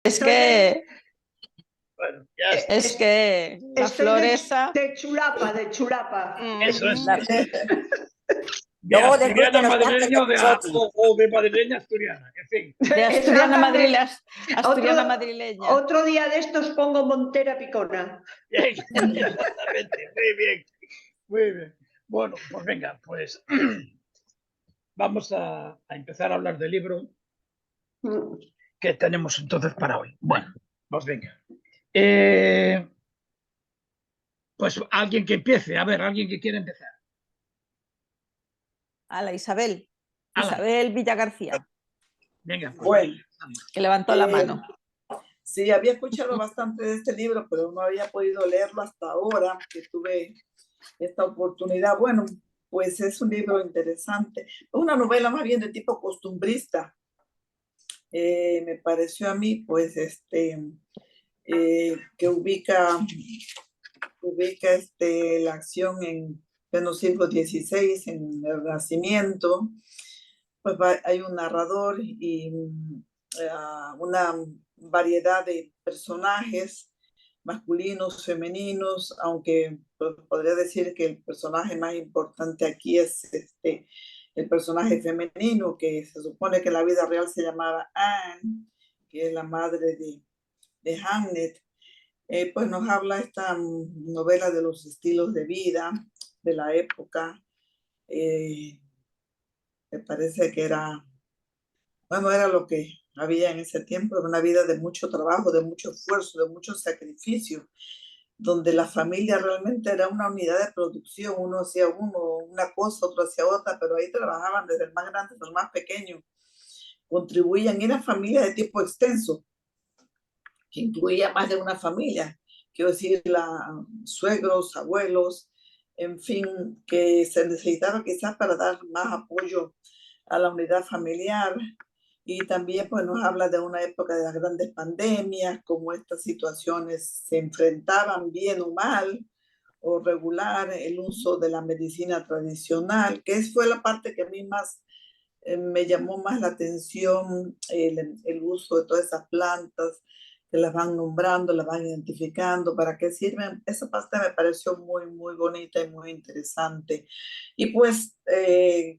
Es que, Bueno, ya está. es que la Estoy flor esa... de chulapa, de chulapa. Eso es. De Luego después asturiana que nos cante madrileña nosotros. o de madrileña asturiana. En fin. De asturiana madrileña. Otro, Madrileña. otro día de estos pongo Montera Picona. Bien, exactamente. Muy bien. Muy bien. Bueno, pues venga, pues vamos a empezar a hablar del libro que tenemos entonces para hoy. Bueno, pues venga. Pues alguien que empiece, a ver, alguien que quiera empezar. A la Isabel. Ala. Isabel Villagarcía, Venga, pues Bueno, que levantó la mano. sí, había escuchado bastante de este libro, pero no había podido leerlo hasta ahora que tuve esta oportunidad. Bueno, pues es un libro interesante. Es una novela más bien de tipo costumbrista. Me pareció a mí, pues, que ubica la acción en pleno siglo XVI, en el Renacimiento. Pues hay un narrador y una variedad de personajes masculinos, femeninos, aunque pues, podría decir que el personaje más importante aquí es el personaje femenino, que se supone que en la vida real se llamaba Anne, que es la madre de Hamlet. Pues nos habla esta novela de los estilos de vida de la época. Me parece que era lo que había en ese tiempo, una vida de mucho trabajo, de mucho esfuerzo, de mucho sacrificio, donde la familia realmente era una unidad de producción, uno hacía una cosa, otro hacía otra, pero ahí trabajaban desde el más grande hasta el más pequeño, contribuían, era familia de tipo extenso, que incluía más de una familia, quiero decir, suegros, abuelos, en fin, que se necesitaba quizás para dar más apoyo a la unidad familiar. Y también pues, nos habla de una época de las grandes pandemias, cómo estas situaciones se enfrentaban bien o mal, o regular el uso de la medicina tradicional, que fue la parte que a mí más me llamó más la atención, el uso de todas esas plantas, que las van nombrando, las van identificando, para qué sirven. Esa parte me pareció muy, muy bonita y muy interesante. Y pues,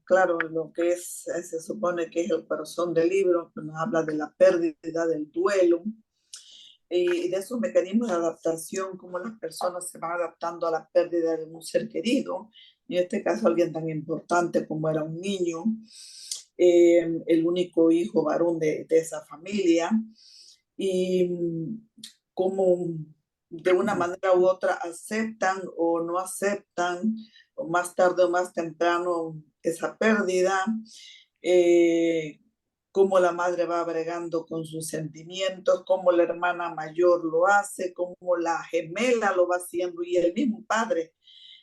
claro, lo que se supone que es el corazón del libro, pues nos habla de la pérdida, del duelo, y de esos mecanismos de adaptación, cómo las personas se van adaptando a la pérdida de un ser querido, en este caso alguien tan importante como era un niño, el único hijo varón de esa familia, y cómo de una manera u otra aceptan o no aceptan, o más tarde o más temprano, esa pérdida, cómo la madre va bregando con sus sentimientos, cómo la hermana mayor lo hace, cómo la gemela lo va haciendo y el mismo padre,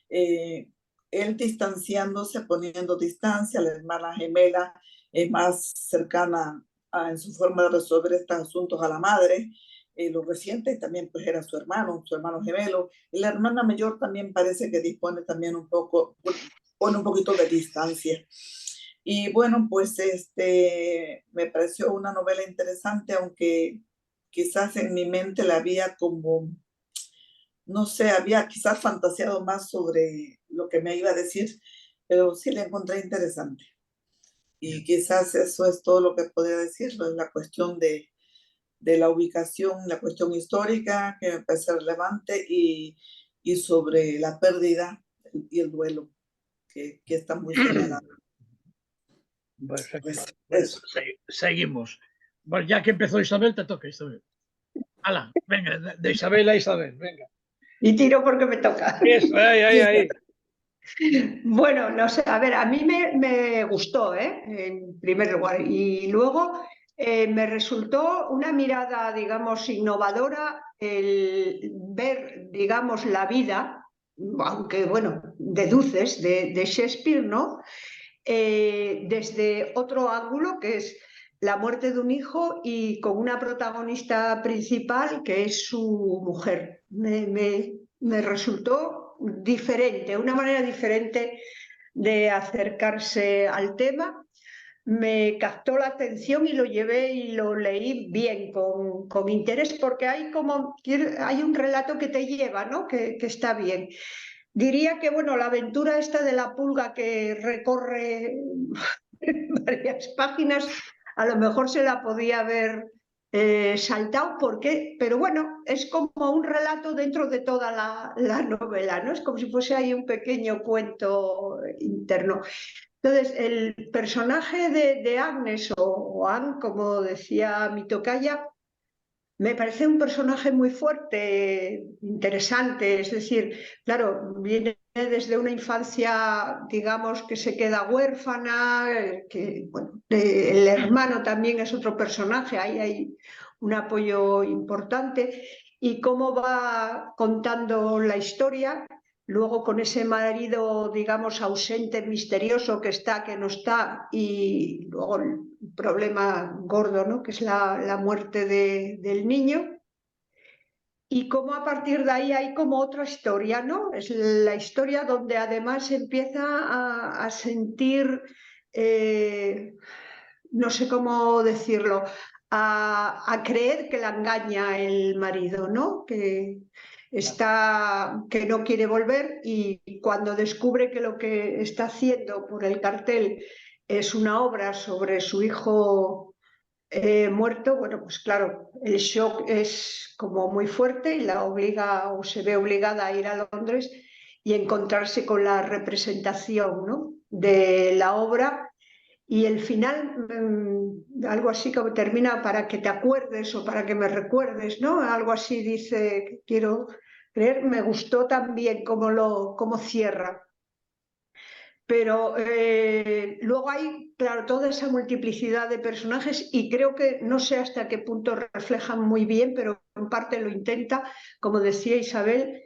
él distanciándose, poniendo distancia, la hermana gemela es más cercana en su forma de resolver estos asuntos a la madre. Lo reciente también pues era su hermano gemelo, y la hermana mayor también parece que dispone también pone un poquito de distancia. Y bueno, pues me pareció una novela interesante, aunque quizás en mi mente la había como, no sé, había quizás fantaseado más sobre lo que me iba a decir, pero sí la encontré interesante. Y quizás eso es todo lo que podría decir, la cuestión de la ubicación, la cuestión histórica que me parece relevante y sobre la pérdida y el duelo que está muy señalado. Perfecto. Pues, Pues, seguimos. Bueno, ya que empezó Isabel, te toca, Isabel. Hala, venga, de Isabel a Isabel, venga. Y tiro porque me toca. Eso, ahí. Bueno, no sé, a ver, a mí me gustó, en primer lugar, y luego me resultó una mirada, digamos, innovadora el ver, digamos, la vida, aunque, bueno, deduces de Shakespeare, ¿no? Desde otro ángulo, que es la muerte de un hijo y con una protagonista principal que es su mujer. Me resultó diferente, una manera diferente de acercarse al tema. me captó la atención y lo llevé y lo leí bien, con interés, porque hay un relato que te lleva, ¿no? Que está bien. Diría que, bueno, la aventura esta de la pulga que recorre varias páginas, a lo mejor se la podía haber saltado, pero bueno, es como un relato dentro de toda la novela, ¿no? Es como si fuese ahí un pequeño cuento interno. Entonces, el personaje de Agnes o Anne, como decía mi tocaya, me parece un personaje muy fuerte, interesante, es decir, claro, viene desde una infancia, digamos, que se queda huérfana, bueno, el hermano también es otro personaje, ahí hay un apoyo importante, y cómo va contando la historia. Luego con ese marido, digamos, ausente, misterioso, que está, que no está, y luego el problema gordo, ¿no? Que es la muerte del niño. Y cómo a partir de ahí hay como otra historia, ¿no? Es la historia donde además empieza a sentir, no sé cómo decirlo, a creer que la engaña el marido, ¿no? Que no quiere volver, y cuando descubre que lo que está haciendo por el cartel es una obra sobre su hijo muerto, bueno, pues claro, el shock es como muy fuerte y la obliga, o se ve obligada, a ir a Londres y encontrarse con la representación, ¿no? De la obra. Y el final, algo así como termina: para que te acuerdes o para que me recuerdes, ¿no? Algo así dice, quiero creer. Me gustó también cómo cierra. Pero luego hay, claro, toda esa multiplicidad de personajes, y creo que no sé hasta qué punto reflejan muy bien, pero en parte lo intenta, como decía Isabel,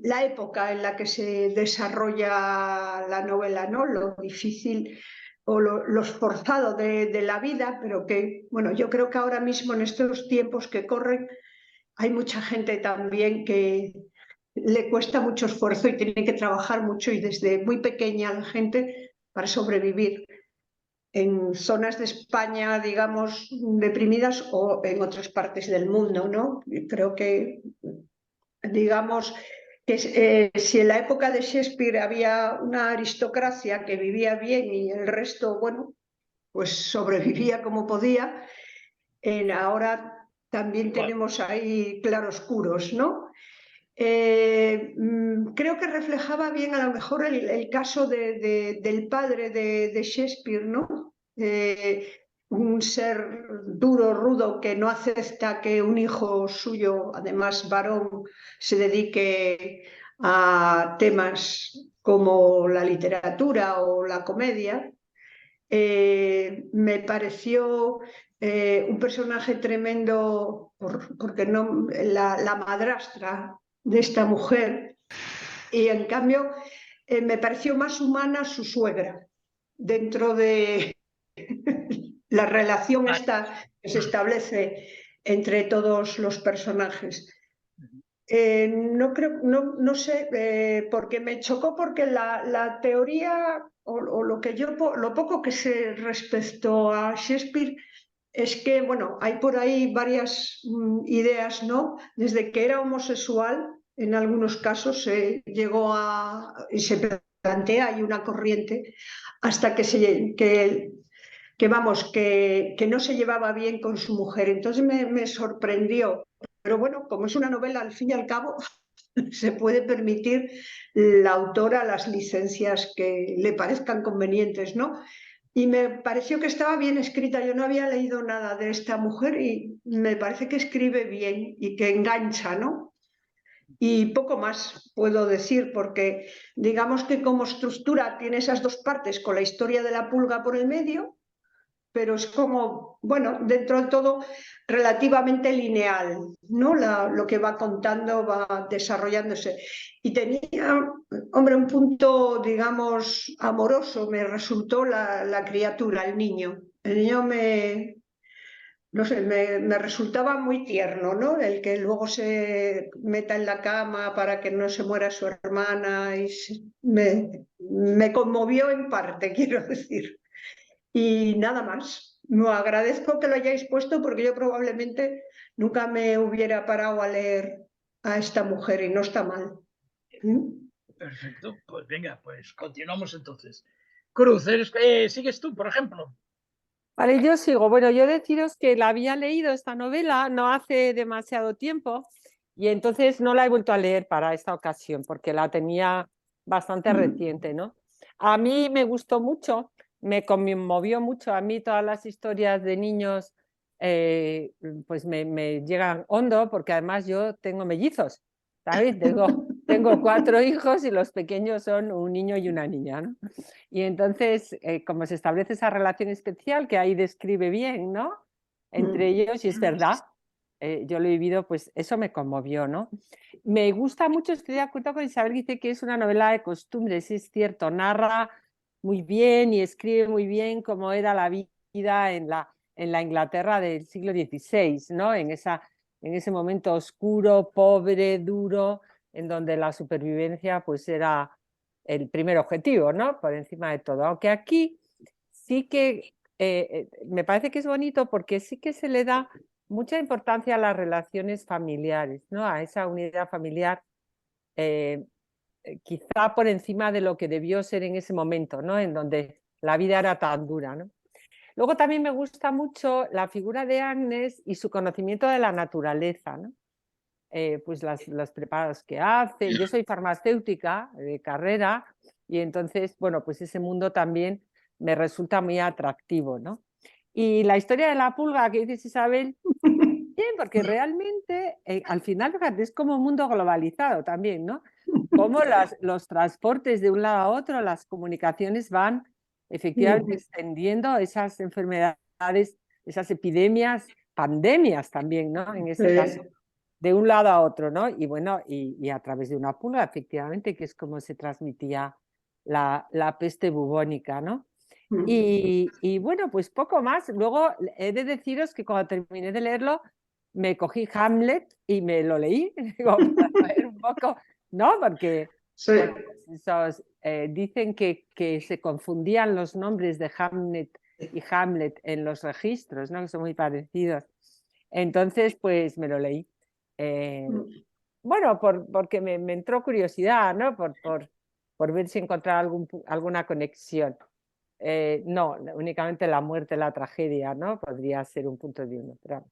la época en la que se desarrolla la novela, ¿no? Lo difícil o lo esforzado de la vida, pero que, bueno, yo creo que ahora mismo, en estos tiempos que corren, hay mucha gente también que le cuesta mucho esfuerzo y tiene que trabajar mucho, y desde muy pequeña la gente, para sobrevivir en zonas de España, digamos, deprimidas, o en otras partes del mundo, ¿no? Creo que, digamos, que si en la época de Shakespeare había una aristocracia que vivía bien y el resto, bueno, pues sobrevivía como podía, ahora también tenemos ahí claroscuros, ¿no? Creo que reflejaba bien, a lo mejor, el caso del padre de Shakespeare, ¿no? Un ser duro, rudo, que no acepta que un hijo suyo, además varón, se dedique a temas como la literatura o la comedia. Me pareció un personaje tremendo, porque no, la madrastra de esta mujer, y en cambio me pareció más humana su suegra, dentro de la relación esta que se establece entre todos los personajes. No sé, porque me chocó, porque la teoría o lo poco que sé respecto a Shakespeare es que, bueno, hay por ahí varias ideas, ¿no? Desde que era homosexual, en algunos casos se llegó y se plantea, hay una corriente, hasta que no se llevaba bien con su mujer. Entonces me sorprendió. Pero bueno, como es una novela, al fin y al cabo, se puede permitir la autora las licencias que le parezcan convenientes, ¿no? Y me pareció que estaba bien escrita. Yo no había leído nada de esta mujer y me parece que escribe bien y que engancha, ¿no? Y poco más puedo decir, porque digamos que como estructura tiene esas dos partes, con la historia de la pulga por el medio, pero es como, bueno, dentro de todo relativamente lineal, ¿no? Lo que va contando va desarrollándose. Y tenía, hombre, un punto, digamos, amoroso, me resultó la criatura, el niño. El niño no sé, me resultaba muy tierno, ¿no? El que luego se meta en la cama para que no se muera su hermana, me conmovió en parte, quiero decir. Y nada más. Me agradezco que lo hayáis puesto porque yo probablemente nunca me hubiera parado a leer a esta mujer y no está mal. Perfecto, pues venga, pues continuamos entonces. Cruz, ¿sigues tú, por ejemplo? Vale, yo sigo. Bueno, yo deciros que la había leído esta novela no hace demasiado tiempo y entonces no la he vuelto a leer para esta ocasión porque la tenía bastante reciente, ¿no? A mí me gustó mucho, me conmovió mucho. A mí todas las historias de niños pues me llegan hondo porque además yo tengo mellizos, ¿sabes? Tengo 4 hijos y los pequeños son un niño y una niña, ¿no? Y entonces, como se establece esa relación especial que ahí describe bien, ¿no? Entre ellos, y es verdad, yo lo he vivido, pues eso me conmovió, ¿no? Me gusta mucho, estoy de acuerdo con Isabel, dice que es una novela de costumbres, es cierto, narra muy bien y escribe muy bien cómo era la vida en la Inglaterra del siglo XVI, ¿no? En ese momento oscuro, pobre, duro, en donde la supervivencia pues era el primer objetivo, ¿no? Por encima de todo. Aunque aquí sí que me parece que es bonito porque sí que se le da mucha importancia a las relaciones familiares, ¿no? A esa unidad familiar, quizá por encima de lo que debió ser en ese momento, ¿no? En donde la vida era tan dura, ¿no? Luego también me gusta mucho la figura de Agnes y su conocimiento de la naturaleza, ¿no? Pues los preparados que hace. Yo soy farmacéutica de carrera y entonces, bueno, pues ese mundo también me resulta muy atractivo, ¿no? Y la historia de la pulga que dices, Isabel, bien, porque realmente al final, fíjate, es como un mundo globalizado también, ¿no? Cómo los transportes de un lado a otro, las comunicaciones van efectivamente extendiendo esas enfermedades, esas epidemias, pandemias también, ¿no? En ese caso de un lado a otro, ¿no? Y bueno, y a través de una pulga, efectivamente, que es como se transmitía la peste bubónica, ¿no? Y bueno, pues poco más. Luego he de deciros que cuando terminé de leerlo, me cogí Hamlet y me lo leí, digo, para ver un poco, ¿no? Porque Sí. bueno, pues esos, dicen que se confundían los nombres de Hamlet y Hamlet en los registros, ¿no? Que son muy parecidos. Entonces, pues me lo leí. Bueno, porque me entró curiosidad, ¿no? Por ver si encontraba alguna conexión. No, únicamente la muerte, la tragedia, ¿no? Podría ser un punto de uno. Pero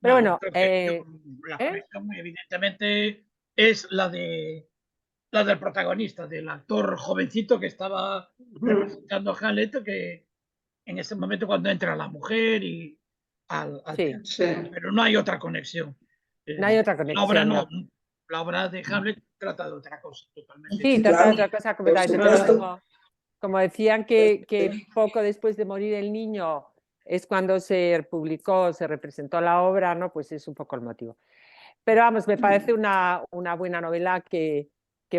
No, bueno, yo creo que la conexión, evidentemente, es la del protagonista, del actor jovencito que estaba representando a Hamlet, que en ese momento cuando entra la mujer y al sí, pero no hay otra conexión. no hay otra La obra conexión, no, no. la obra de Hamlet trata de otra cosa totalmente. Sí, Sí, trata de claro, otra cosa por completamente, pero supuesto. como decían que poco después de morir el niño es cuando se publicó, se representó la obra, ¿no? Pues es un poco el motivo. Pero vamos, me parece una buena novela que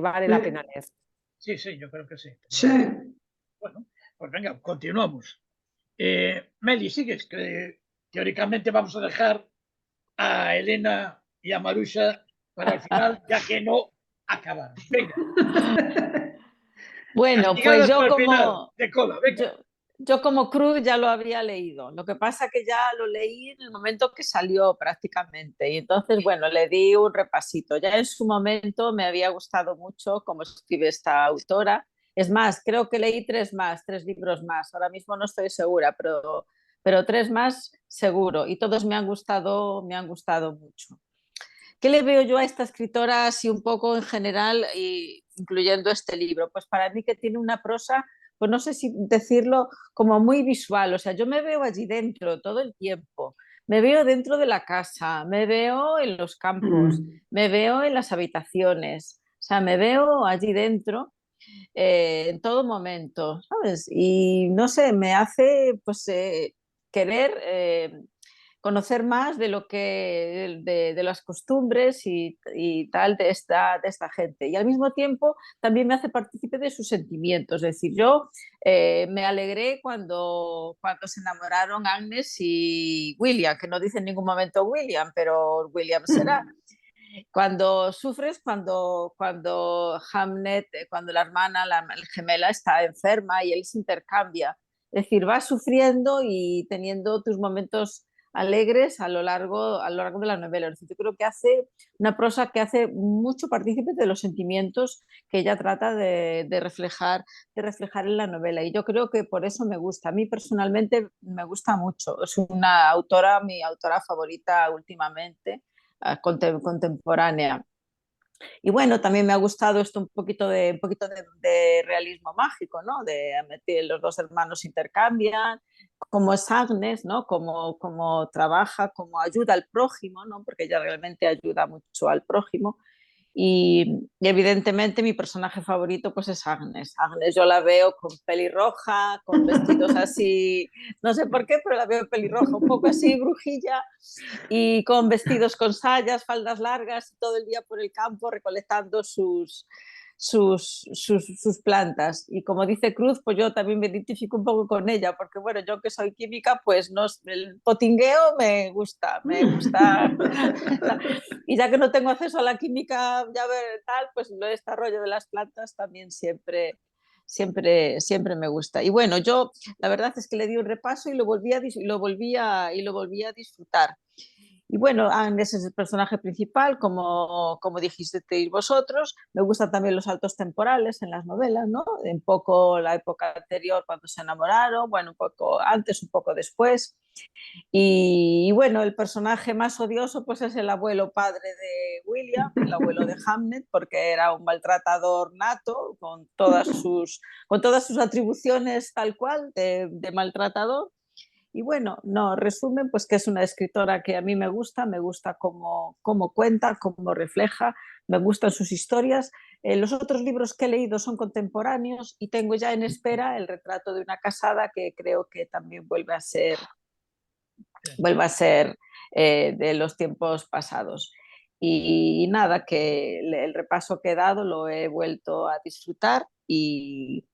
vale la pena leer. Sí, sí, yo creo que sí. Sí. Bueno, pues venga, continuamos. Meli, sigues, que teóricamente vamos a dejar a Elena y a Marusha para el final, ya que no acabaron. Venga, Bueno, pues castigadas para el final, de cola, venga. yo como Cruz ya lo había leído. Lo que pasa que ya lo leí en el momento que salió prácticamente. Y entonces, bueno, le di un repasito. Ya en su momento me había gustado mucho cómo escribe esta autora. Es más, creo que leí 3 libros más. Ahora mismo no estoy segura, pero 3 más seguro. Y todos me han gustado mucho. ¿Qué le veo yo a esta escritora así un poco en general, incluyendo este libro? Pues para mí que tiene una prosa, pues no sé si decirlo, como muy visual. O sea, yo me veo allí dentro todo el tiempo. Me veo dentro de la casa, me veo en los campos, me veo en las habitaciones. O sea, me veo allí dentro en todo momento, ¿sabes? Y no sé, me hace pues querer conocer más de lo que de las costumbres y tal de esta gente. Y al mismo tiempo también me hace partícipe de sus sentimientos. Es decir, yo me alegré cuando se enamoraron Agnes y William, que no dice en ningún momento William, pero William será. Cuando sufres, cuando Hamlet, cuando la hermana, la gemela, está enferma y él se intercambia Es decir, vas sufriendo y teniendo tus momentos alegres a lo largo de la novela. Es decir, yo creo que hace una prosa que hace mucho partícipe de los sentimientos que ella trata de reflejar en la novela. Y yo creo que por eso me gusta. A mí personalmente me gusta mucho. Es una autora, mi autora favorita últimamente, contemporánea. Y bueno, también me ha gustado esto un poquito de realismo mágico, ¿no? De meter, los dos hermanos intercambian, cómo es Agnes, ¿no? Cómo trabaja, cómo ayuda al prójimo, ¿no? Porque ella realmente ayuda mucho al prójimo. Y evidentemente mi personaje favorito pues es Agnes. Agnes yo la veo con pelirroja, con vestidos así, no sé por qué, pero la veo pelirroja, un poco así brujilla, y con vestidos con sayas, faldas largas, todo el día por el campo recolectando sus plantas. Y como dice Cruz, pues yo también me identifico un poco con ella, porque bueno, yo que soy química, pues no, el potingueo me gusta, me gusta. Y ya que no tengo acceso a la química, ya ver tal, pues el desarrollo de las plantas también siempre me gusta. Y bueno, yo la verdad es que le di un repaso y lo volví a disfrutar. Y bueno, Agnes es el personaje principal, como dijisteis vosotros. Me gustan también los saltos temporales en las novelas, ¿no? Un poco la época anterior cuando se enamoraron, bueno, un poco antes, un poco después. Y bueno, el personaje más odioso pues es el abuelo padre de William, el abuelo de Hamlet, porque era un maltratador nato, con todas sus atribuciones tal cual de maltratador. Y bueno, no, resumen, pues que es una escritora que a mí me gusta cómo cuenta, cómo refleja, me gustan sus historias. Los otros libros que he leído son contemporáneos y tengo ya en espera El retrato de una casada, que creo que también vuelve a ser de los tiempos pasados. Y nada, que el repaso que he dado lo he vuelto a disfrutar y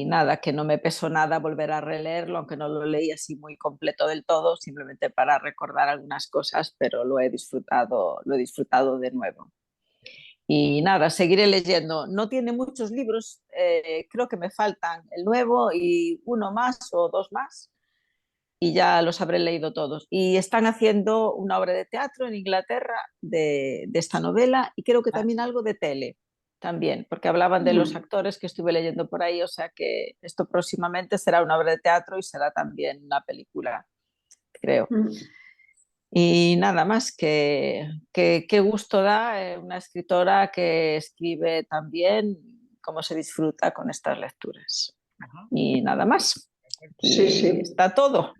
nada, que no me pesó nada volver a releerlo, aunque no lo leí así muy completo del todo, simplemente para recordar algunas cosas, pero lo he disfrutado de nuevo. Y nada, seguiré leyendo. No tiene muchos libros, creo que me faltan el nuevo y uno más o dos más, y ya los habré leído todos. Y están haciendo una obra de teatro en Inglaterra de esta novela y creo que también algo de tele también, porque hablaban de los actores que estuve leyendo por ahí, o sea que esto próximamente será una obra de teatro y será también una película, creo. Y nada más, que gusto da una escritora que escribe también, cómo se disfruta con estas lecturas. Y nada más. Sí, sí. Está todo.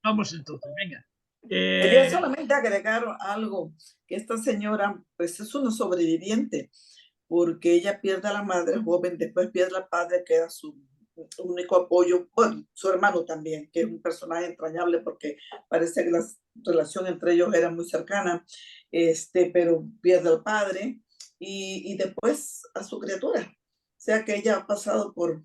Vamos entonces, venga. Quería solamente agregar algo, que esta señora pues es una sobreviviente, porque ella pierde a la madre joven, después pierde al padre que era su único apoyo, bueno, su hermano también, que es un personaje entrañable porque parece que la relación entre ellos era muy cercana, pero pierde al padre y después a su criatura. O sea que ella ha pasado por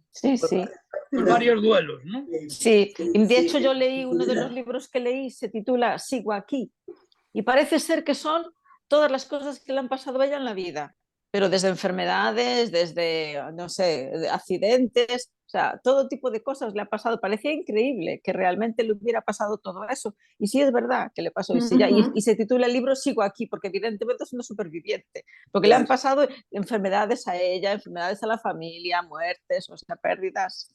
varios duelos, ¿no? Sí, de hecho yo leí uno de los libros que leí, se titula Sigo aquí, y parece ser que son todas las cosas que le han pasado a ella en la vida, pero desde enfermedades, desde, no sé, accidentes, o sea, todo tipo de cosas le ha pasado. Parecía increíble que realmente le hubiera pasado todo eso. Y sí es verdad que le pasó. Y se titula el libro Sigo aquí, porque evidentemente es una superviviente, porque le han pasado enfermedades a ella, enfermedades a la familia, muertes, o sea, pérdidas.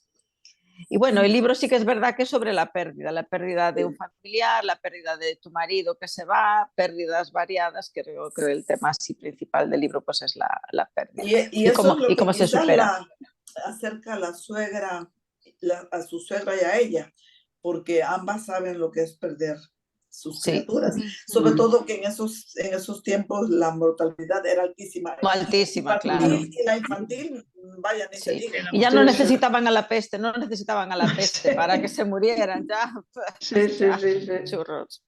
Y bueno, el libro sí que es verdad que es sobre la pérdida de un familiar, la pérdida de tu marido que se va, pérdidas variadas, que creo que el tema así principal del libro pues es la pérdida. Y eso es lo que cómo se supera. Acerca a la suegra, a su suegra y a ella, porque ambas saben lo que es perder sus criaturas, sobre todo que en esos tiempos la mortalidad era altísima. Altísima, claro. Y la infantil, vaya, ni se diga. Y ya no necesitaban a la peste, para que se murieran, ya. Churros.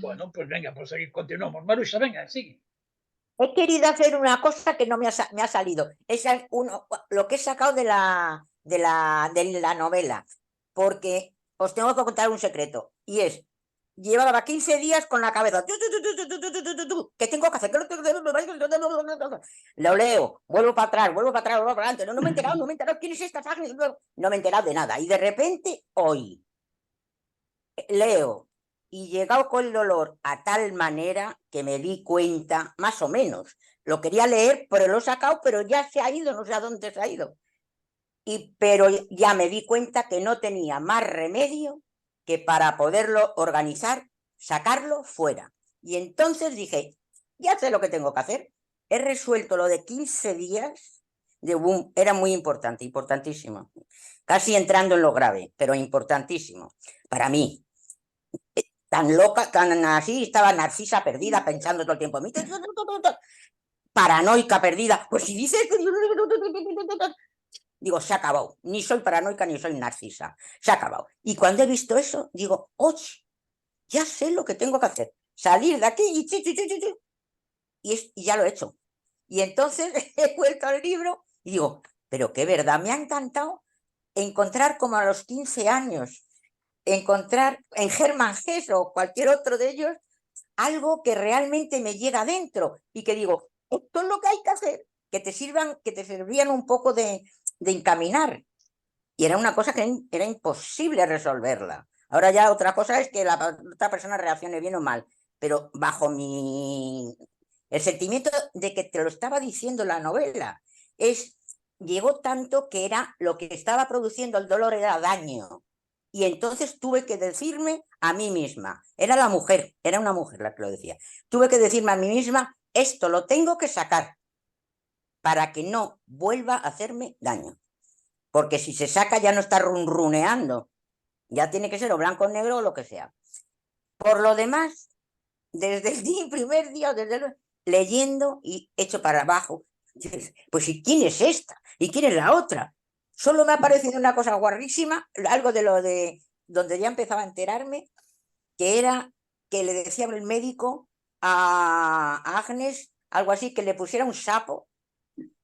Bueno, pues venga, pues aquí continuamos. Maruxa, venga, sigue. He querido hacer una cosa que no me ha salido. Es lo que he sacado de la novela. Porque os tengo que contar un secreto. Y es, llevaba 15 días con la cabeza. ¿Qué tengo que hacer? Lo leo, vuelvo para atrás, vuelvo para atrás, vuelvo para adelante. No me he enterado, no me he enterado. ¿Quién es esta? No me he enterado de nada. Y de repente, hoy, leo y llegado con el dolor a tal manera que me di cuenta, más o menos. Lo quería leer, pero lo he sacado, pero ya se ha ido, no sé a dónde se ha ido. Pero ya me di cuenta que no tenía más remedio que para poderlo organizar, sacarlo fuera. Y entonces dije, ya sé lo que tengo que hacer. He resuelto lo de 15 días de boom. Era muy importante, importantísimo. Casi entrando en lo grave, pero importantísimo para mí. Tan loca, tan así, estaba Narcisa perdida, pensando todo el tiempo. Paranoica perdida. Pues si dices... Digo, se ha acabado. Ni soy paranoica ni soy narcisa. Se ha acabado. Y cuando he visto eso, digo, oye, ya sé lo que tengo que hacer. Salir de aquí y ya lo he hecho. Y entonces he vuelto al libro y digo, pero qué verdad, me ha encantado encontrar como a los 15 años, encontrar en Germán Hesse o cualquier otro de ellos, algo que realmente me llega adentro y que digo, esto es lo que hay que hacer, que te sirvan, que te servían un poco de encaminar. Y era una cosa que era imposible resolverla. Ahora ya otra cosa es que la otra persona reaccione bien o mal, pero bajo el sentimiento de que te lo estaba diciendo la novela, llegó tanto que era lo que estaba produciendo el dolor era daño. Y entonces tuve que decirme a mí misma, era la mujer, era una mujer la que lo decía, tuve que decirme a mí misma, esto lo tengo que sacar para que no vuelva a hacerme daño. Porque si se saca ya no está runruneando, ya tiene que ser o blanco o negro o lo que sea. Por lo demás, desde el primer día, leyendo y hecho para abajo, pues ¿y quién es esta? ¿Y quién es la otra? Solo me ha parecido una cosa guarrísima, algo de lo de donde ya empezaba a enterarme, que era que le decía el médico a Agnes, algo así, que le pusiera un sapo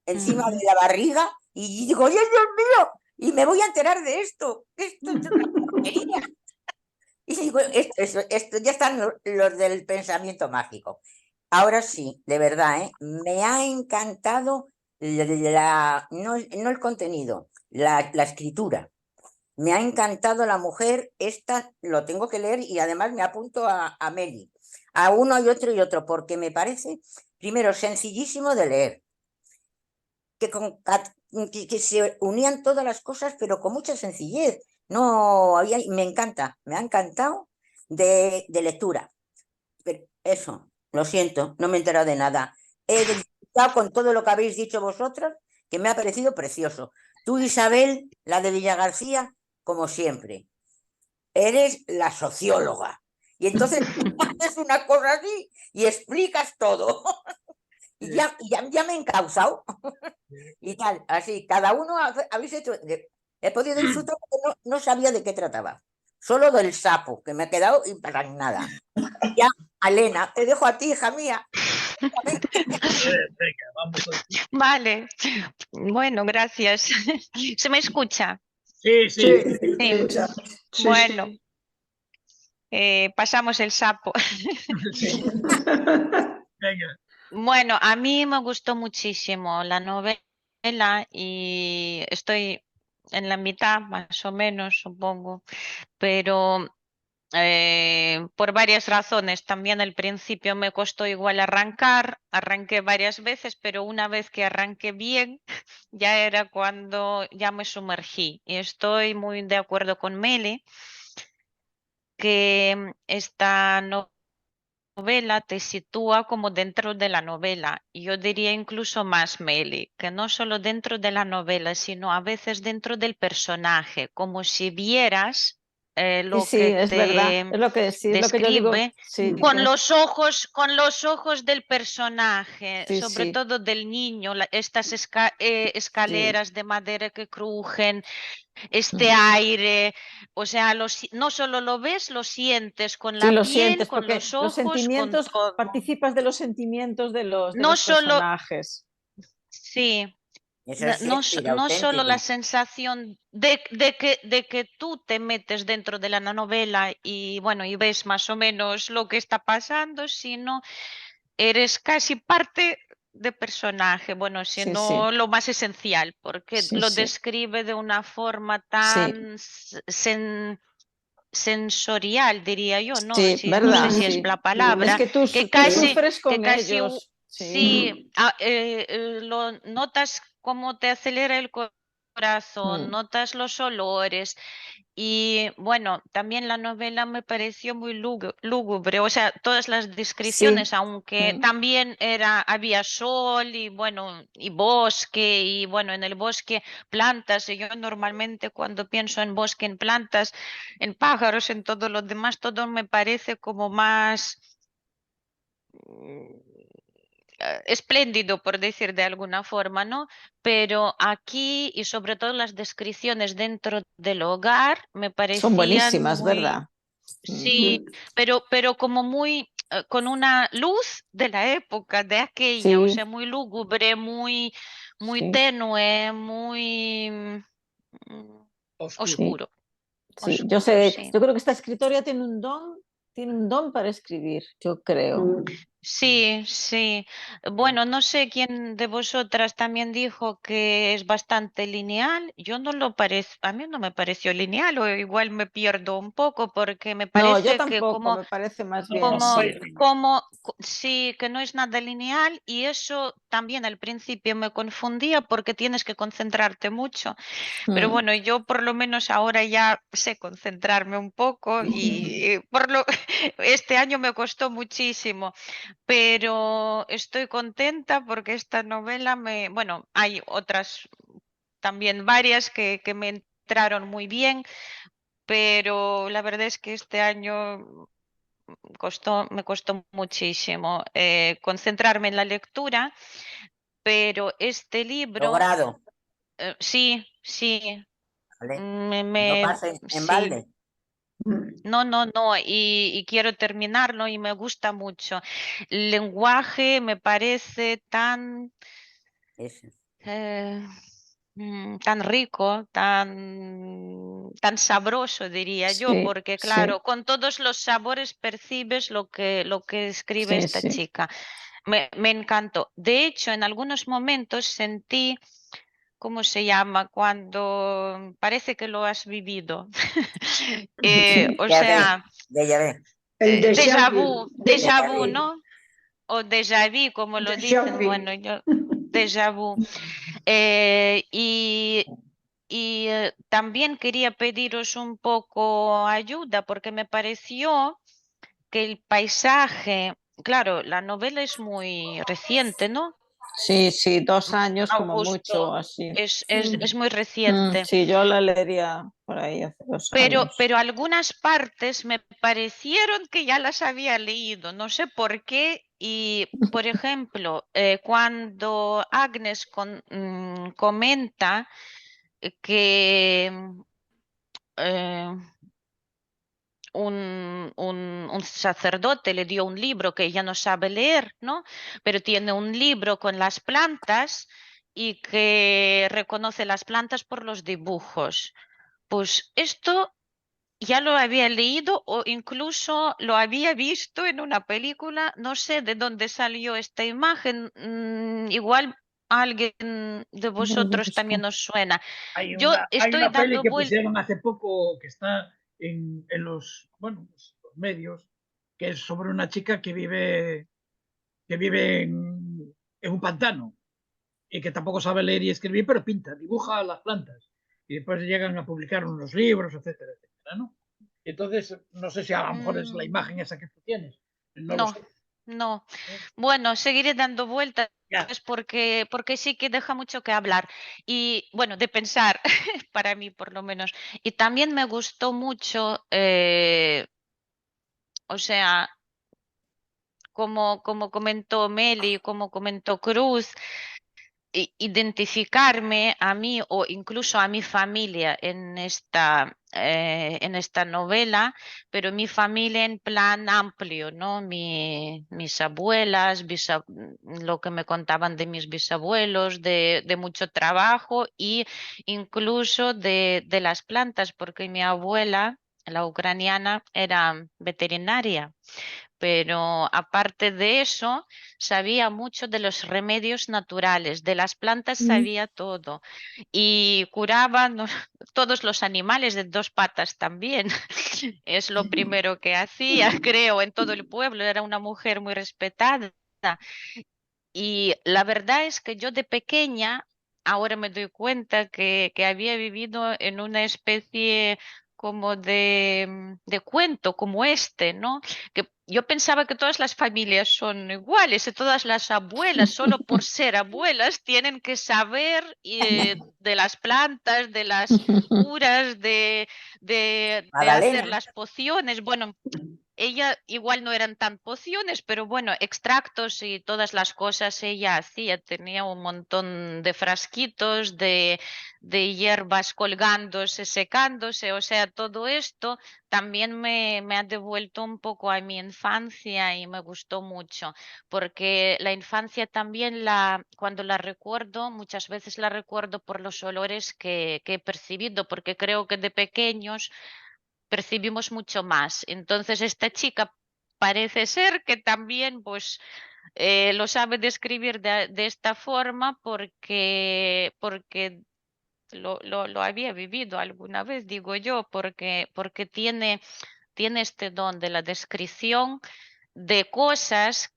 encima de la barriga y digo, ¡ay, Dios mío! Y me voy a enterar de esto. Esto es una porquería. Y digo, esto ya están los del pensamiento mágico. Ahora sí, de verdad, me ha encantado no el contenido, la escritura. Me ha encantado la mujer, esta lo tengo que leer y además me apunto a Meli, a uno y otro, porque me parece, primero, sencillísimo de leer, que se unían todas las cosas, pero con mucha sencillez. No había, me encanta, me ha encantado de lectura. Pero eso, lo siento, no me he enterado de nada. He disfrutado con todo lo que habéis dicho vosotros, que me ha parecido precioso. Tú, Isabel, la de Villagarcía, como siempre, eres la socióloga. Y entonces haces una cosa así y explicas todo. Y ya me he encausado. Y tal, así, cada uno habéis hecho. He podido disfrutar porque no sabía de qué trataba. Solo del sapo, que me ha quedado y para nada. Ya, Elena, te dejo a ti, hija mía. Venga, vamos a... Vale, bueno, gracias. ¿Se me escucha? Sí, sí. Sí. Bueno, pasamos el sapo. Sí. Venga. Bueno, a mí me gustó muchísimo la novela y estoy en la mitad, más o menos, supongo, pero por varias razones. También al principio me costó igual arrancar, arranqué varias veces, pero una vez que arranqué bien, ya era cuando ya me sumergí. Y estoy muy de acuerdo con Meli que esta novela te sitúa como dentro de la novela. Y yo diría incluso más, Meli, que no solo dentro de la novela, sino a veces dentro del personaje, como si vieras lo Sí, que es verdad, es lo que sí, es lo que yo digo, describe sí, con los ojos del personaje, sí, sobre sí, todo del niño, estas sí, escaleras de madera que crujen, este aire, o sea, no solo lo ves, lo sientes con sí, la lo piel, sientes, con porque los los ojos, con sentimientos, todo. participas de los sentimientos de No los solo, personajes. sí, Eso es no, Shakespeare no solo la auténtico. sensación de que tú te metes dentro de la novela y bueno, y ves más o menos lo que está pasando, sino eres casi parte de personaje, bueno, Sí, sí, siendo lo más esencial, porque sí, lo sí, describe de una forma sí, tan sensorial, diría yo, ¿no? sí, Si, no sé ¿verdad? si es Sí. la Es palabra, que que tú casi, sufres que con casi, ellos, sí. sí, lo notas cómo te acelera el corazón, Mm, notas los olores, y bueno, también la novela me pareció muy lúgubre, o sea, todas las sí. descripciones, aunque Mm. también había sol y bueno, y bosque, y bueno, en el bosque plantas, y yo normalmente cuando pienso en bosque, en plantas, en pájaros, en todo lo demás, todo me parece como más espléndido, por decir de alguna forma, ¿no? Pero aquí y sobre todo las descripciones dentro del hogar me Son parecían buenísimas, muy, ¿verdad? Mm, sí, pero como muy, con una luz de la época, de aquella, o sí, sea, muy lúgubre, muy, muy sí, tenue, muy Oscuro. sí, oscuro, sí. Yo oscuro, sé, sí. yo creo que esta escritora tiene un don para escribir, yo creo. Sí, sí. Bueno, no sé quién de vosotras también dijo que es bastante lineal. Yo no lo parece, a mí no me pareció lineal, o igual me pierdo un poco porque me No, yo parece que tampoco, me parece más bien No, no así. es lineal. sí, que no es nada lineal y eso también al principio me confundía porque tienes que concentrarte mucho. Pero Mm. bueno, yo por lo menos ahora ya sé concentrarme un poco y por lo este año me costó muchísimo, pero estoy contenta porque esta novela bueno, hay otras también varias que me entraron muy bien, pero la verdad es que este año me costó muchísimo concentrarme en la lectura, pero este libro, Logrado, sí, sí, ¿vale? me, No me- pasa en sí. balde. No, no, no, y quiero terminarlo y me gusta mucho. El lenguaje me parece tan, Eso. eh, tan rico, tan sabroso, diría yo, Sí, porque sí, claro, con todos los sabores percibes lo que escribe sí, esta sí. chica. Me encantó. De hecho, en algunos momentos sentí, ¿cómo se llama? Cuando parece que lo has vivido. O Ya ve, sea, ya ve. El déjà vu. déjà Ya vu, ve. ¿no? O déjà vu, como lo Déjà dicen, vu. bueno, yo, déjà vu. Eh, y también quería pediros un poco ayuda porque me pareció que el paisaje, claro, la novela es muy reciente, ¿no? Sí, sí, 2 años como mucho, Augusto, así. es muy reciente. Sí, yo la leería por ahí hace 2 años. Pero algunas partes me parecieron que ya las había leído, no sé por qué. Y, por ejemplo, cuando Agnes comenta que eh, un sacerdote le dio un libro que ella no sabe leer, ¿no? Pero tiene un libro con las plantas y que reconoce las plantas por los dibujos. Pues esto ya lo había leído o incluso lo había visto en una película, no sé de dónde salió esta imagen, igual a alguien de Voy a vosotros también buscar. nos suena. Hay Yo hay estoy una peli dando que vueltas. pusieron hace poco que está en los, bueno, pues, los medios, que es sobre una chica que vive en un pantano y que tampoco sabe leer y escribir, pero pinta, dibuja las plantas. Y después llegan a publicar unos libros, etcétera, etcétera, ¿no? Entonces, no sé si a lo mejor es la imagen esa que tú tienes, no lo No, sé. no. Bueno, seguiré dando vueltas Ya, porque sí que deja mucho que hablar y bueno, de pensar, para mí por lo menos. Y también me gustó mucho, o sea, como comentó Meli, como comentó Cruz. identificarme a mí o incluso a mi familia en esta novela, pero mi familia en plan amplio, ¿no? Mis abuelas, lo que me contaban de mis bisabuelos, de mucho trabajo y incluso de las plantas, porque mi abuela, la ucraniana, era veterinaria. Pero aparte de eso, sabía mucho de los remedios naturales, de las plantas sabía todo y curaba todos los animales de dos patas también. Es lo primero que hacía, creo, en todo el pueblo. Era una mujer muy respetada. Y la verdad es que yo de pequeña, ahora me doy cuenta que había vivido en una especie como de cuento, como este, ¿no? Que yo pensaba que todas las familias son iguales y todas las abuelas, solo por ser abuelas, tienen que saber de las plantas, de las curas, de hacer Magdalena. las pociones. Bueno, ella igual no eran tan pociones, pero bueno, extractos y todas las cosas ella hacía. Tenía un montón de frasquitos, de hierbas colgándose, secándose. O sea, todo esto también me ha devuelto un poco a mi infancia y me gustó mucho, porque la infancia también cuando la recuerdo, muchas veces la recuerdo por los olores que he percibido, porque creo que de pequeños percibimos mucho más. Entonces, esta chica parece ser que también pues lo sabe describir de esta forma porque lo había vivido alguna vez, digo yo, porque tiene este don de la descripción de cosas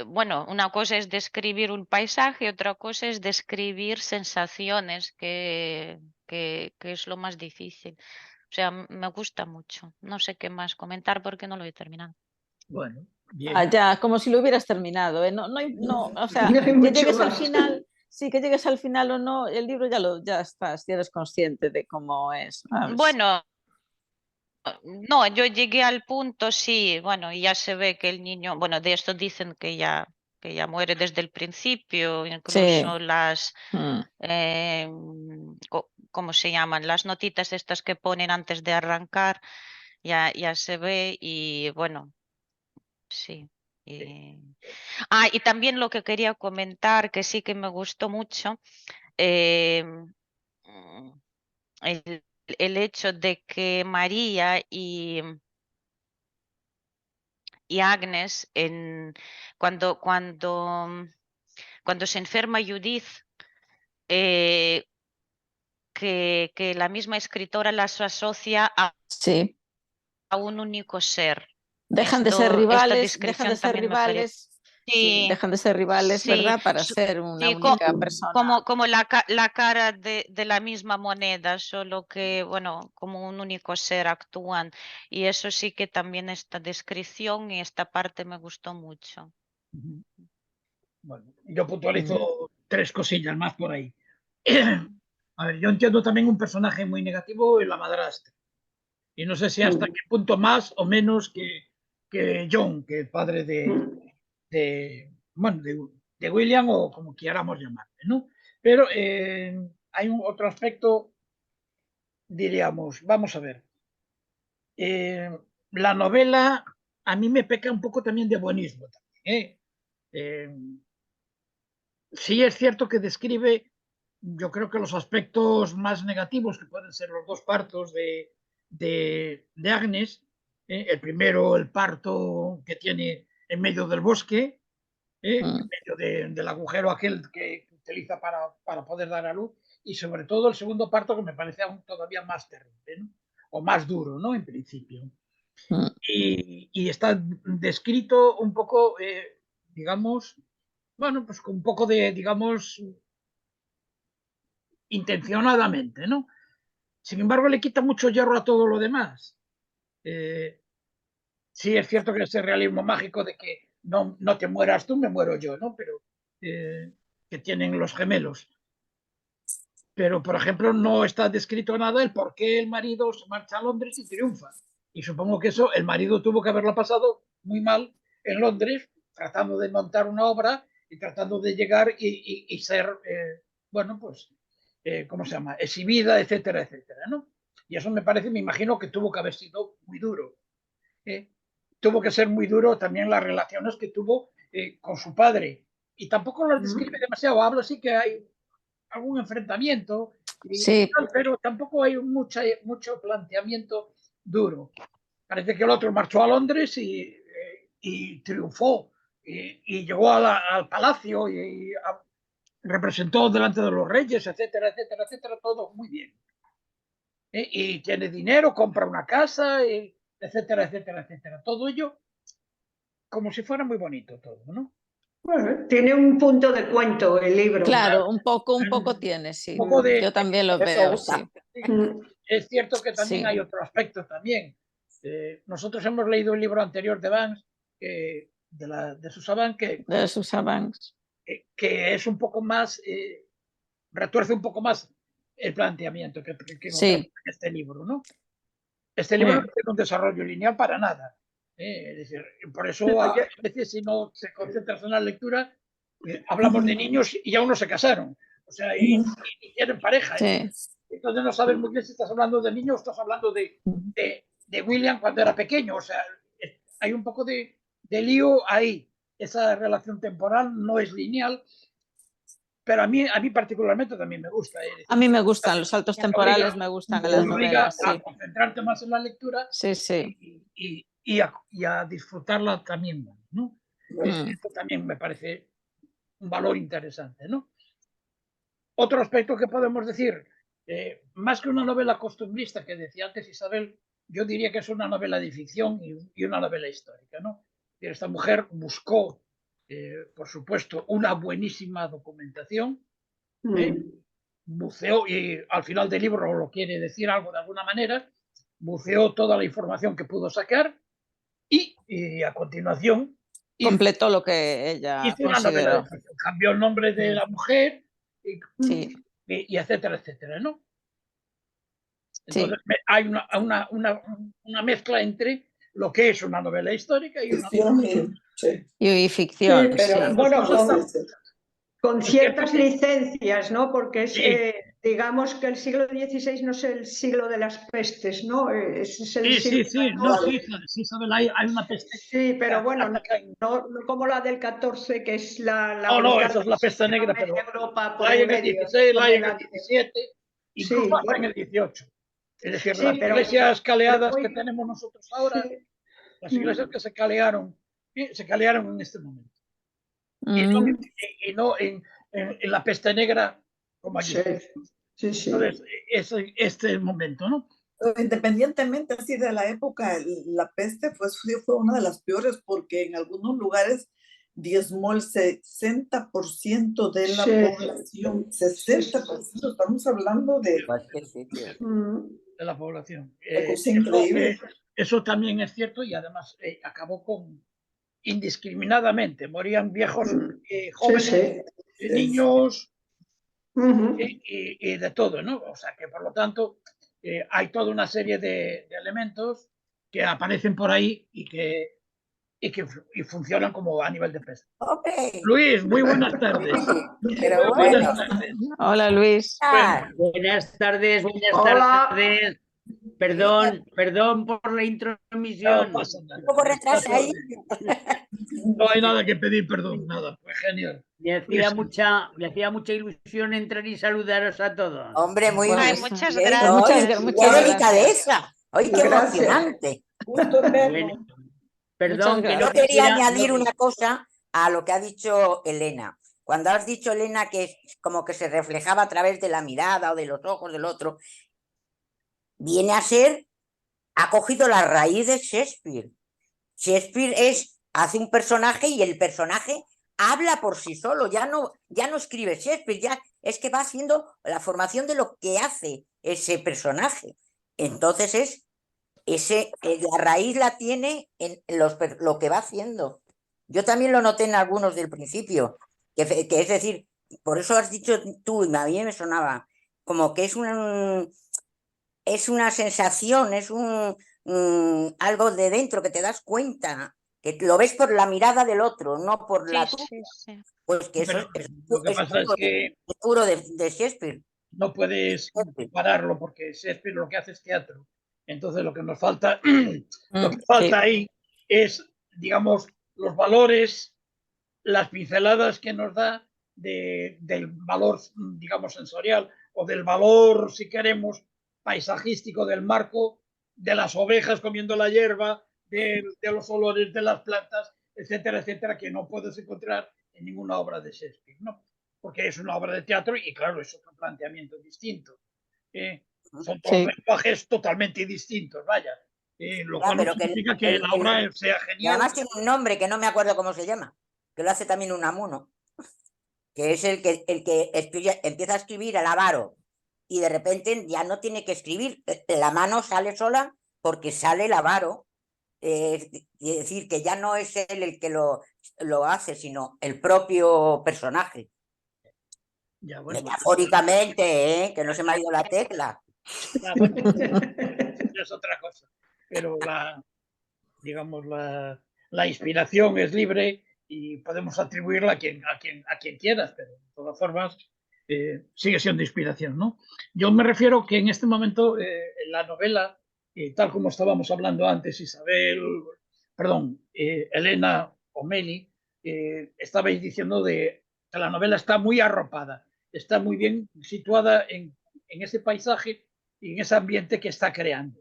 bueno, una cosa es describir un paisaje, otra cosa es describir sensaciones, que es lo más difícil. O sea, me gusta mucho. No sé qué más comentar porque no lo he terminado. Bueno, Ah, bien. ya, como si lo hubieras terminado, ¿eh? No, no, o sea, No hay que mucho llegues al más. final, sí, que llegues al final o no, el libro ya estás, ya eres consciente de cómo es, ¿sabes? Bueno, no, yo llegué al punto, sí, bueno, y ya se ve que el niño, bueno, de esto dicen que ya muere desde el principio, Sí. incluso las, Mm. ¿cómo se llaman? Las notitas estas que ponen antes de arrancar, ya se ve y bueno, sí. Y también lo que quería comentar, que sí que me gustó mucho, eh, mm, el hecho de que María y Agnes, cuando, cuando, cuando se enferma Judith, eh, que la misma escritora las asocia Sí. a un único ser. Esta Dejan de descripción ser también me parece. rivales, sí, Sí, dejan de ser rivales, sí, ¿verdad? Para ser una sí, única persona. como la cara de la misma moneda, solo que, bueno, como un único ser actúan. Y eso sí que también esta descripción y esta parte me gustó mucho. Bueno, yo Mm. puntualizo tres cosillas más por ahí. A ver, yo entiendo también un personaje muy negativo en la madrastra. Y no sé si hasta qué punto más o menos que John, que el padre bueno, de William o como quieramos llamarle, ¿no? Pero hay otro aspecto, diríamos, vamos a ver. La novela a mí me peca un poco también de buenismo. También, sí es cierto que describe, yo creo que los aspectos más negativos, que pueden ser los dos partos de Agnes, el primero, el parto que tiene en medio del bosque, en Mm. medio del agujero aquel que utiliza para poder dar a luz, y sobre todo el segundo parto que me parece aún todavía más terrible, ¿no? O más duro, ¿no? En principio. Mm. Y está descrito un poco, digamos, bueno, pues con un poco de, digamos, intencionadamente, ¿no? Sin embargo, le quita mucho hierro a todo lo demás. Eh, sí, es cierto que ese realismo mágico de que no te mueras tú, me muero yo, ¿no? Pero que tienen los gemelos. Pero, por ejemplo, no está descrito nada el por qué el marido se marcha a Londres y triunfa. Y supongo que eso el marido tuvo que haberlo pasado muy mal en Londres, tratando de montar una obra y tratando de llegar y ser, bueno, pues, ¿cómo se llama? Exhibida, etcétera, etcétera, ¿no? Y eso me parece, me imagino que tuvo que haber sido muy duro. Tuvo que ser muy duro también las relaciones que tuvo con su padre. Y tampoco lo describe demasiado, habla sí que hay algún enfrentamiento, Sí, pero tampoco hay mucho planteamiento duro. Parece que el otro marchó a Londres y triunfó y llegó al palacio y representó delante de los reyes, etcétera, etcétera, etcétera, todo muy bien. Y tiene dinero, compra una casa, etcétera, etcétera, etcétera. Todo ello como si fuera muy bonito todo, ¿no? Bueno, tiene un punto de cuento el libro. claro, un poco tiene, sí. Un poco Yo también lo Por eso veo, sí. gusta. Es cierto que también Sí. hay otro aspecto también. Nosotros hemos leído el libro anterior de Vance, de Susa Vance, De Susa Banks. que es un poco más, retuerce un poco más el planteamiento que encontramos Sí. en este libro, ¿no? Este libro no tiene un desarrollo lineal para nada. Es decir, por eso a veces si no te concentras en la lectura, hablamos de niños y aún no se casaron. O sea, y tienen pareja. Sí. Entonces no sabes muy bien si estás hablando de niños o estás hablando de William cuando era pequeño. O sea, hay un poco de lío ahí. Esa relación temporal no es lineal, pero a mí particularmente también me gusta. A mí me gustan los saltos temporales, me gustan en las obliga novelas, a sí. concentrarte más en la lectura Sí, sí. y a disfrutarla también más, ¿no? Esto también me parece un valor interesante, ¿no? Otro aspecto que podemos decir, más que una novela costumbrista que decía antes Isabel, yo diría que es una novela de ficción y una novela histórica, ¿no? Esta mujer buscó, por supuesto, una buenísima documentación, buceó y al final del libro lo quiere decir algo de alguna manera, buceó toda la información que pudo sacar y a continuación completó lo que ella hizo una novela de consideró. ficción. Cambió el nombre de la mujer Sí, y etcétera, etcétera, ¿no? Entonces sí. hay una mezcla entre lo que es una novela histórica y una Ficción novela. Y ficción, Sí, pero sí. bueno, con Es cierto ciertas que- licencias, ¿no? Porque es, Sí. digamos que el siglo XVI no es el siglo de las pestes, ¿no? Es el siglo Sí, no, sí, Isabel, hay una peste. Sí, pero bueno, Ataca en- no como la del 14, que es la No, única esa es la peste negra, media pero Europa por la hay el en el medio. 16, la hay en donde el 17, incluso Sí, hasta en bueno, el 18. Es decir, sí, las pero iglesias caleadas muy- que tenemos nosotros ahora, sí. las iglesias que se calearon en este momento. Mm. Y no en la peste negra como allí. Sí, sí. Entonces, este momento, ¿no? Independientemente así de la época, la peste pues, fue una de las peores porque en algunos lugares diezmó el 60% de la Sí. población. 60%, estamos hablando de Cualquier sitio. De la población. una cosa increíble. Eso también es cierto y además acabó con indiscriminadamente. Morían viejos, jóvenes, Sí. niños Ujú. y de todo, ¿no? O sea que por lo tanto hay toda una serie de elementos que aparecen por ahí y funcionan como a nivel de peste. Hombre, Luis, muy buenas tardes. pero Muy bueno. buenas tardes. Hola, Luis. Ah, Buenas tardes, buenas Hola. tardes. Perdón por la intromisión. No pasa nada. un poco retraso ahí. No hay nada que pedir perdón, nada. Pues genial. Me hacía mucha ilusión entrar y saludaros a todos. Hombre, muy Bueno, Ay, bien. muchas Bien, gracias. oye, muchas qué gracias. delicadeza. Ay, qué Gracias. emocionante. Gusto en verlo. Bueno, perdón que Muchas Yo no gracias. quería quisiera. añadir una cosa a lo que ha dicho Elena. Cuando has dicho, Elena, que es como que se reflejaba a través de la mirada o de los ojos del otro, viene a ser, ha cogido la raíz de Shakespeare. Shakespeare hace un personaje y el personaje habla por sí solo, ya no escribe Shakespeare, ya es que va haciendo la formación de lo que hace ese personaje. Entonces la raíz la tiene en lo que va haciendo. Yo también lo noté en algunos del principio, que es decir, por eso has dicho tú, y a mí me sonaba, como que es una sensación, es algo de dentro que te das cuenta que lo ves por la mirada del otro, no por Sí, la sí, tuya. sí. Pues que eso Pero lo que pasa es que es puro de Shakespeare. no puedes compararlo porque Shakespeare lo que hace es teatro. Entonces lo que nos falta, lo que Sí. falta ahí es, digamos, los valores, las pinceladas que nos da del valor, digamos, sensorial o del valor, si queremos, paisajístico del marco, de las ovejas comiendo la hierba, de los olores de las plantas, etcétera, etcétera, que no puedes encontrar en ninguna obra de Shakespeare, ¿no? Porque es una obra de teatro y, claro, es otro planteamiento distinto. Son dos lenguajes totalmente distintos, vaya. Lo cual no significa que la obra sea Y genial. además tiene un nombre que no me acuerdo cómo se llama, que lo hace también Unamuno, que es el que empieza a escribir al avaro y de repente ya no tiene que escribir, la mano sale sola porque sale el avaro. Es decir, que ya no es él el que lo hace, sino el propio personaje. Ya, bueno, metafóricamente, que no se me ha ido la tecla. Ya, bueno, es otra cosa. Pero digamos, la inspiración es libre y podemos atribuirla a quien quieras, pero de todas formas sigue siendo inspiración, ¿no? Yo me refiero que en este momento la novela, tal como estábamos hablando antes, Elena o Meli, estabais diciendo que la novela está muy arropada, está muy bien situada en ese paisaje y en ese ambiente que está creando.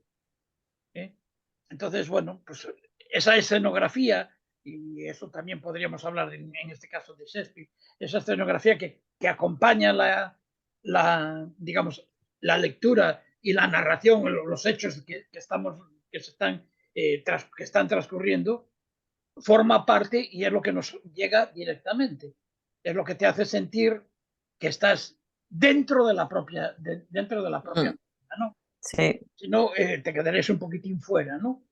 Entonces, bueno, pues esa escenografía, y eso también podríamos hablar en este caso de Shakespeare, esa escenografía que acompaña digamos, la lectura y la narración, los hechos que están transcurriendo, forma parte y es lo que nos llega directamente. Es lo que te hace sentir que estás dentro de la propia ¿no? Sí. Si no, te quedarías un poquitín fuera, ¿no?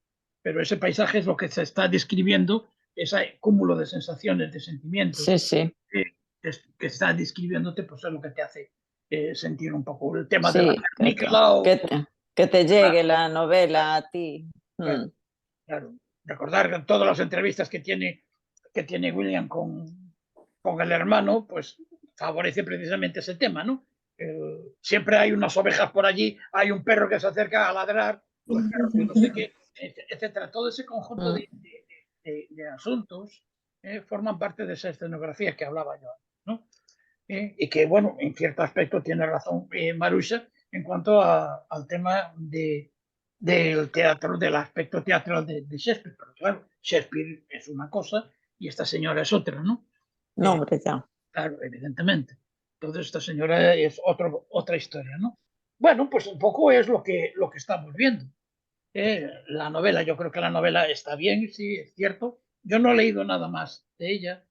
Pero ese paisaje es lo que se está describiendo, ese cúmulo de sensaciones, de sentimientos Sí. que está describiéndote, pues es lo que te hace sentir un poco el tema de la Sí, canícula. que te llegue la novela a ti. Claro, recordar todas las entrevistas que tiene William con el hermano, pues favorece precisamente ese tema, ¿no? Siempre hay unas ovejas por allí, hay un perro que se acerca a ladrar, los perros que no sé qué, etcétera. Todo ese conjunto de asuntos forman parte de esa escenografía que hablaba yo, ¿no? Y que, bueno, en cierto aspecto tiene razón Marusha en cuanto al tema del teatro, del aspecto teatral de Shakespeare. Pero claro, Shakespeare es una cosa y esta señora es otra, ¿no? No, hombre, ya. Claro, evidentemente. Entonces esta señora es otra historia, ¿no? Bueno, pues un poco es lo que estamos viendo. La novela, yo creo que la novela está bien, sí, es cierto. Yo no he leído nada más de ella,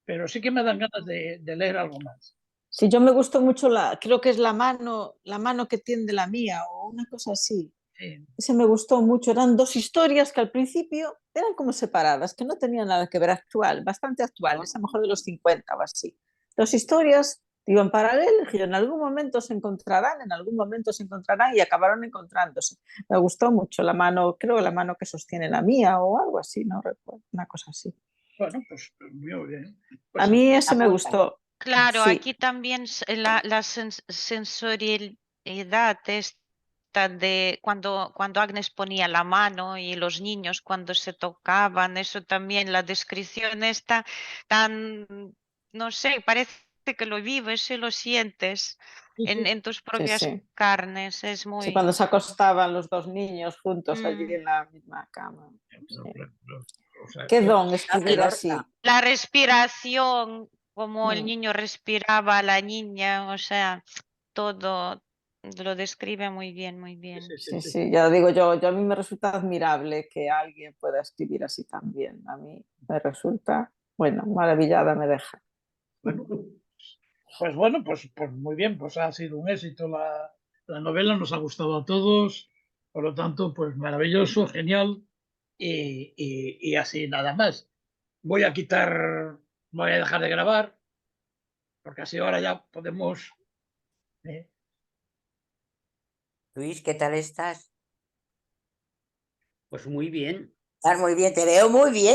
pero sí que me dan ganas de leer algo más. Sí, yo me gustó mucho creo que es la mano que tiende la mía o una cosa así. Sí. Ese me gustó mucho. Eran dos historias que al principio eran como separadas, que no tenían nada que ver bastante actuales, a lo mejor de los 50 o así. Dos historias iban paralelas y en algún momento se encontrarán y acabaron encontrándose. Me gustó mucho creo la mano que sostiene la mía o algo así, no recuerdo, una cosa así. Bueno, pues muy bien. Pues a mí ese me gustó. Claro, sí. aquí también la sensorialidad esta de cuando Agnes ponía la mano y los niños cuando se tocaban, eso también, la descripción está tan, no sé, parece que lo vives y lo sientes en tus propias carnes, es Sí, muy... cuando se acostaban los dos niños juntos allí en la misma cama. Qué don escribir así. La respiración, como el niño respiraba a la niña, o sea, todo lo describe muy bien, muy bien. Sí, ya digo yo, a mí me resulta admirable que alguien pueda escribir así también. A mí me resulta, bueno, maravillada me deja. Bueno, pues muy bien, pues ha sido un éxito la novela, nos ha gustado a todos, por lo tanto, pues maravilloso, genial, y así nada más. Voy a dejar de grabar, porque así ahora ya podemos... Luis, ¿qué tal estás? Pues muy bien. Estás muy bien, te veo muy bien.